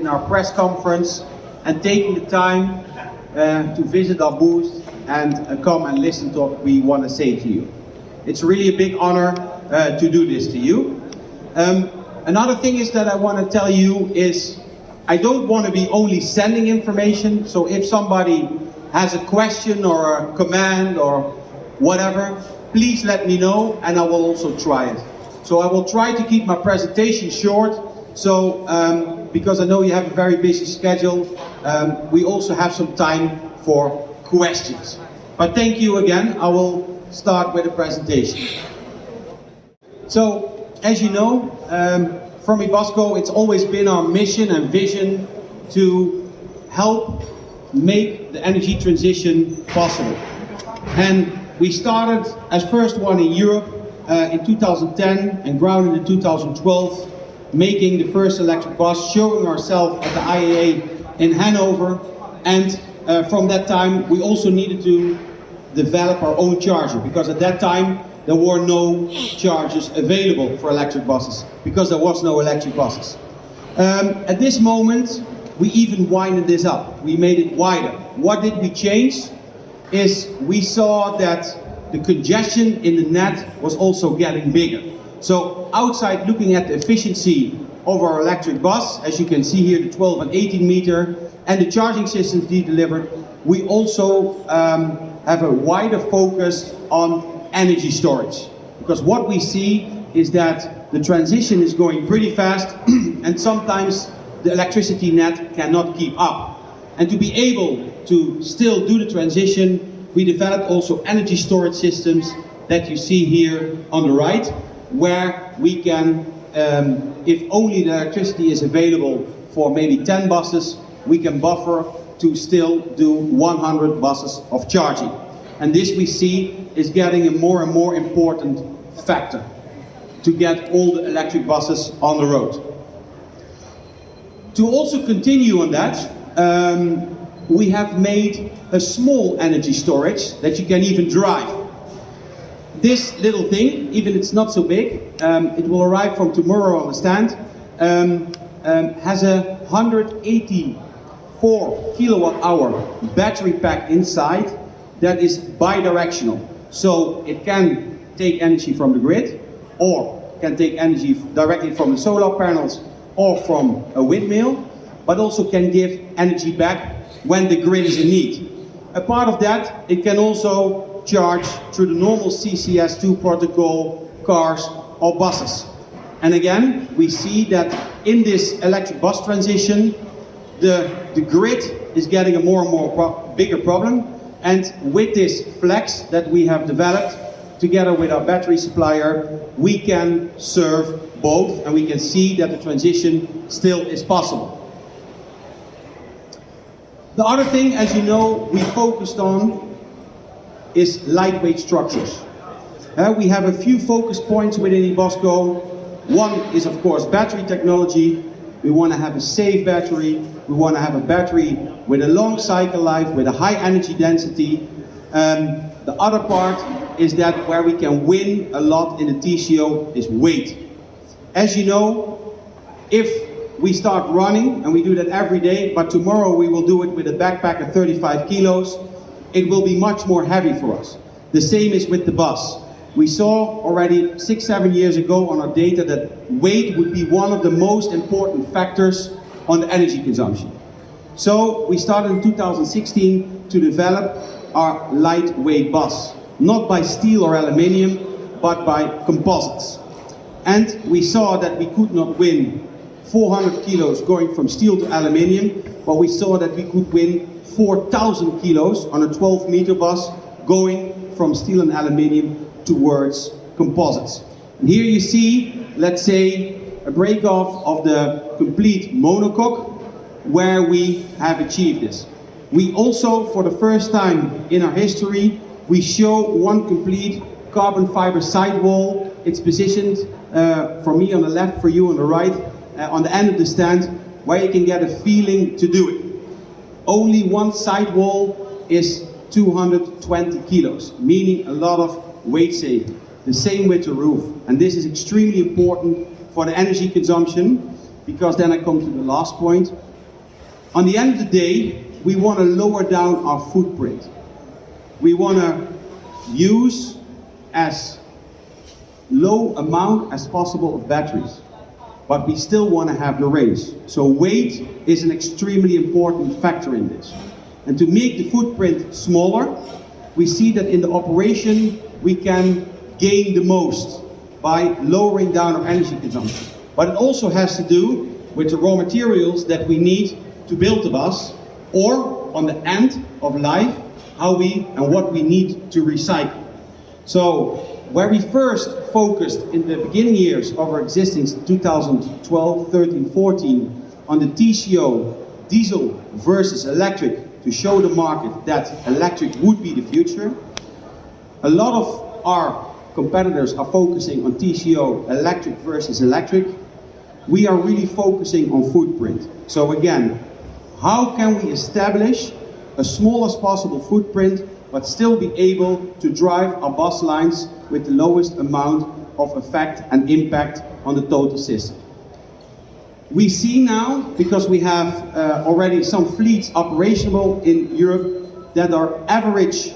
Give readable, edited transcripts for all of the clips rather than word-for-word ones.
in our press conference and taking the time to visit our booth and come and listen to what we want to say to you. It's really a big honor to do this to you. Another thing is that I want to tell you is I don't want to be only sending information, so if somebody has a question or a command or whatever, please let me know and I will also try it. So I will try to keep my presentation short, so because I know you have a very busy schedule, we also have some time for questions. But thank you again. I will start with the presentation. So, as you know, from Ebusco, it's always been our mission and vision to help make the energy transition possible. And we started as first one in Europe in 2010 and grounded in 2012, making the first electric bus, showing ourselves at the IAA in Hanover, and from that time we also needed to develop our own charger, because at that time there were no chargers available for electric buses, because there was no electric buses. At this moment we even widened this up, we made it wider. What did we change? Is we saw that the congestion in the net was also getting bigger. So outside looking at the efficiency of our electric bus, as you can see here, the 12 and 18 meter, and the charging systems they delivered, we also have a wider focus on energy storage. Because what we see is that the transition is going pretty fast and sometimes the electricity net cannot keep up. And to be able to still do the transition, we developed also energy storage systems that you see here on the right, where we can, if only the electricity is available for maybe 10 buses, we can buffer to still do 100 buses of charging. And this we see is getting a more and more important factor to get all the electric buses on the road. To also continue on that, we have made a small energy storage that you can even drive. This little thing, even it's not so big, it will arrive from tomorrow on the stand, has a 184 kilowatt hour battery pack inside that is bi-directional. So it can take energy from the grid, or can take energy directly from the solar panels or from a windmill, but also can give energy back when the grid is in need. A part of that, it can also charge through the normal CCS2 protocol cars or buses. And again, we see that in this electric bus transition, the grid is getting a more and more bigger problem. And with this flex that we have developed, together with our battery supplier, we can serve both, and we can see that the transition still is possible. The other thing, as you know, we focused on is lightweight structures. We have a few focus points within Ebusco. One is, of course, battery technology. We want to have a safe battery. We want to have a battery with a long cycle life, with a high energy density. The other part is that where we can win a lot in the TCO is weight. As you know, if we start running, and we do that every day, but tomorrow we will do it with a backpack of 35 kilos, it will be much more heavy for us. The same is with the bus. We saw already 6-7 years ago on our data that weight would be one of the most important factors on the energy consumption. So we started in 2016 to develop our lightweight bus, not by steel or aluminium, but by composites. And we saw that we could not win 400 kilos going from steel to aluminium, but we saw that we could win 4,000 kilos on a 12-meter bus going from steel and aluminium towards composites. And here you see, let's say, a break-off of the complete monocoque, where we have achieved this. We also, for the first time in our history, we show one complete carbon fiber sidewall. It's positioned for me on the left, for you on the right, on the end of the stand, where you can get a feeling to do it. Only one sidewall is 220 kilos, meaning a lot of weight saving. The same with the roof. And this is extremely important for the energy consumption, because then I come to the last point. On the end of the day, we want to lower down our footprint. We want to use as low amount as possible of batteries, but we still want to have the range. So weight is an extremely important factor in this. And to make the footprint smaller, we see that in the operation we can gain the most by lowering down our energy consumption. But it also has to do with the raw materials that we need to build the bus, or on the end of life, how we and what we need to recycle. So where we first focused in the beginning years of our existence, 2012, 13, 14, on the TCO, diesel versus electric, to show the market that electric would be the future. A lot of our competitors are focusing on TCO, electric versus electric. We are really focusing on footprint. So again, how can we establish a smallest possible footprint but still be able to drive our bus lines with the lowest amount of effect and impact on the total system? We see now, because we have already some fleets operational in Europe, that our average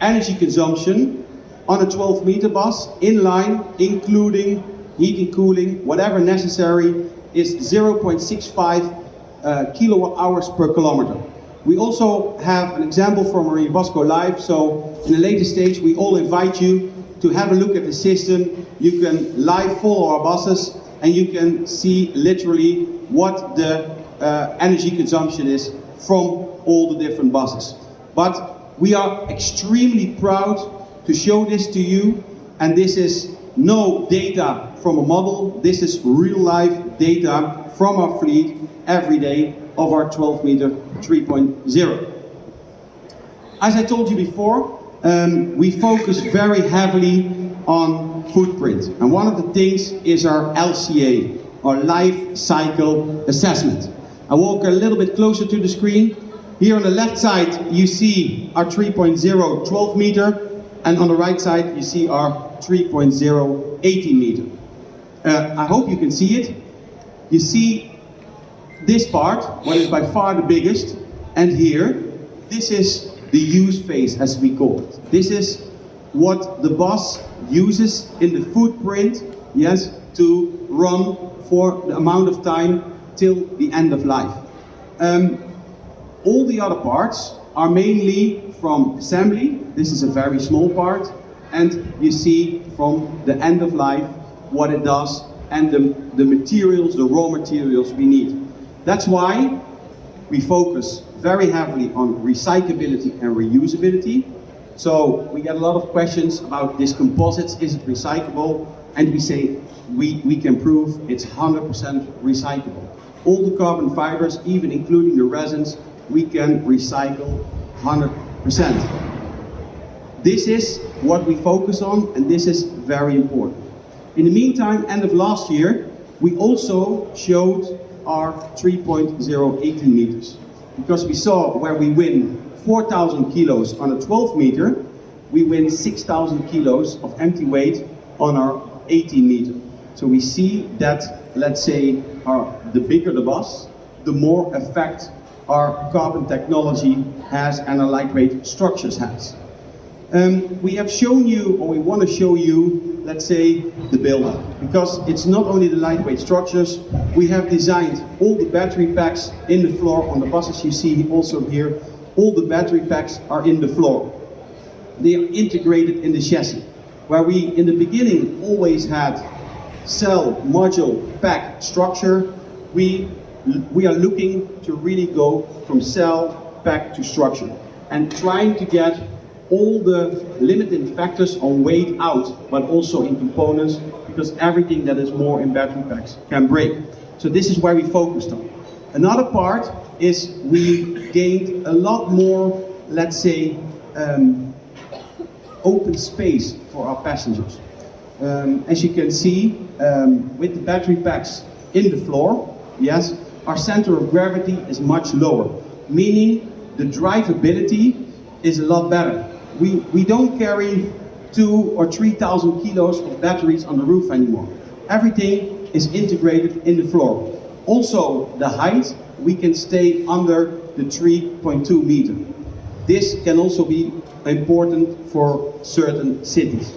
energy consumption on a 12-meter bus in line, including heating, cooling, whatever necessary, is 0.65 kilowatt hours per kilometer. We also have an example from our Ebusco Live, so in a later stage we all invite you to have a look at the system. You can live follow our buses and you can see literally what the energy consumption is from all the different buses. But we are extremely proud to show this to you, and this is no data from a model, this is real life data from our fleet every day of our 12-meter 3.0. As I told you before, we focus very heavily on footprint. And one of the things is our LCA, our life cycle assessment. I walk a little bit closer to the screen. Here on the left side you see our 3.0 12-meter, and on the right side you see our 3.0 18-meter. I hope you can see it. You see this part, what is by far the biggest, and here, this is the use phase, as we call it. This is what the bus uses in the footprint, yes, to run for the amount of time till the end of life. All the other parts are mainly from assembly. This is a very small part, and you see from the end of life what it does and the materials, the raw materials we need. That's why we focus very heavily on recyclability and reusability. So we get a lot of questions about this composites, is it recyclable? And we say we can prove it's 100% recyclable. All the carbon fibers, even including the resins, we can recycle 100%. This is what we focus on, and this is very important. In the meantime, end of last year, we also showed our 3.0 18 meters. Because we saw where we win 4,000 kilos on a 12 meter, we win 6,000 kilos of empty weight on our 18 meter. So we see that, let's say, the bigger the bus, the more effect our carbon technology has and our lightweight structures has. We have shown you, or we want to show you, let's say, the build-up. Because it's not only the lightweight structures, we have designed all the battery packs in the floor. On the buses you see also here, all the battery packs are in the floor. They are integrated in the chassis. Where we, in the beginning, always had cell, module, pack structure, we are looking to really go from cell, pack to structure. And trying to get all the limiting factors on weight out, but also in components, because everything that is more in battery packs can break. So this is where we focused on. Another part is we gained a lot more, let's say, open space for our passengers. As you can see, with the battery packs in the floor, yes, our center of gravity is much lower, meaning the drivability is a lot better. We don't carry 2,000 or 3,000 kilos of batteries on the roof anymore. Everything is integrated in the floor. Also, the height, we can stay under the 3.2 meter. This can also be important for certain cities.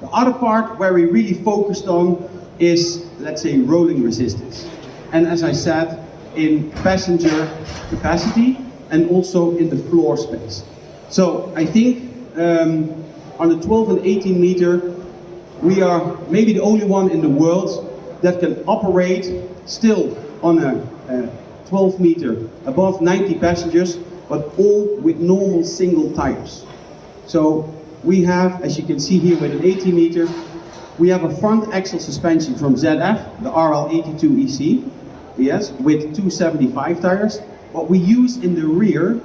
The other part where we really focused on is, let's say, rolling resistance. And as I said, in passenger capacity and also in the floor space. So I think on the 12 and 18 meter, we are maybe the only one in the world that can operate still on a 12 meter above 90 passengers, but all with normal single tires. So we have, as you can see here with an 18 meter, we have a front axle suspension from ZF, the RL82EC, yes, with 275 tires. What we use in the rear,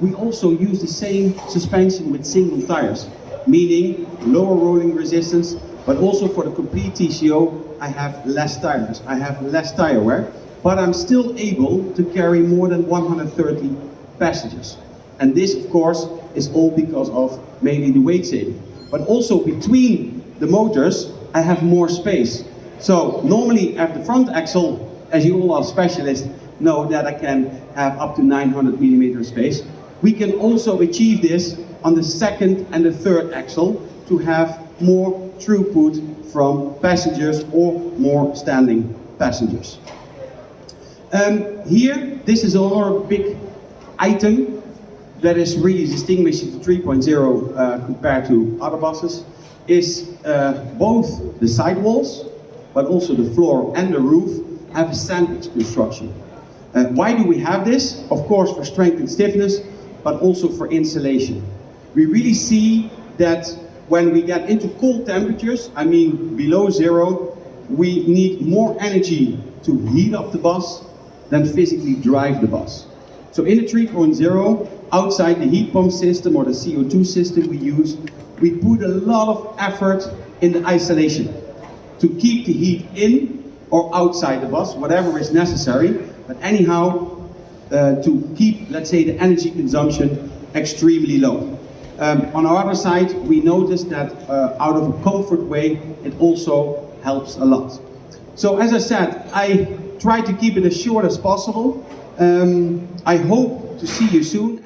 we also use the same suspension with single tires, meaning lower rolling resistance, but also for the complete TCO, I have less tires, I have less tire wear, but I'm still able to carry more than 130 passengers. And this, of course, is all because of mainly the weight saving. But also between the motors, I have more space. So normally at the front axle, as you all are specialists, know that I can have up to 900 millimeter space. We can also achieve this on the second and the third axle to have more throughput from passengers or more standing passengers. Here, this is another big item that is really distinguishing the 3.0 compared to other buses, is both the sidewalls, but also the floor and the roof have a sandwich construction. Why do we have this? Of course for strength and stiffness, but also for insulation. We really see that when we get into cold temperatures, I mean below zero, we need more energy to heat up the bus than physically drive the bus. So in the 3.0, outside the heat pump system or the CO2 system we use, we put a lot of effort in the isolation to keep the heat in or outside the bus, whatever is necessary, but anyhow, to keep, let's say, the energy consumption extremely low. On our other side, we noticed that out of a comfort way, it also helps a lot. So as I said, I try to keep it as short as possible. I hope to see you soon.